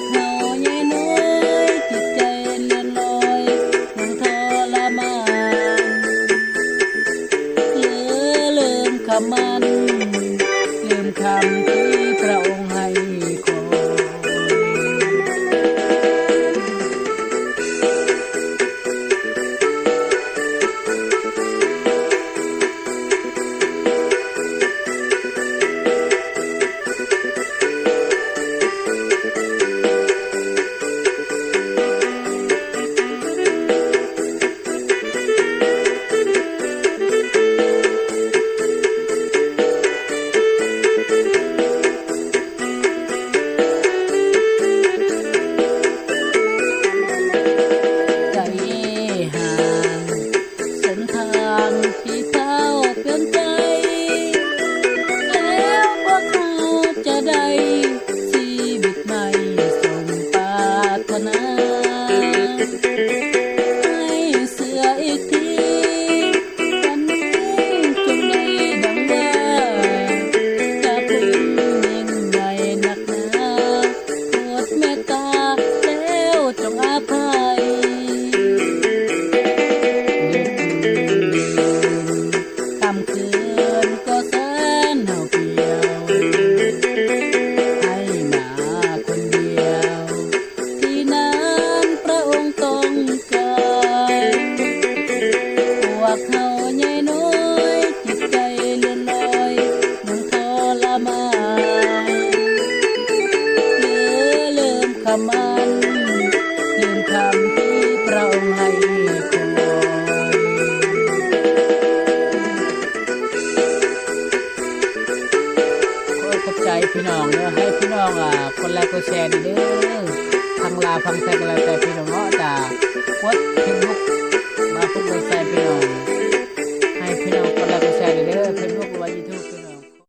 กเขาใหญ่น้อยจิตใจเลื่อนลอยยังทรมานลืมคำมันลืมคำที่พระองค์ให้ขอเขาใหญ่น้อยจิตใจเลื่อนลอยยังทรมานลืมคำมันลืมคำที่พระองค์ให้คอยขอบใจพี่น้องเด้อให้พี่น้องคนไลค์กดแชร์เด้อพังลาพังไทยกันแล้วแต่พี่น้องเนาะจ้ากดเฟซบุ๊กมาคุยกันพี่น้องให้พี่น้อง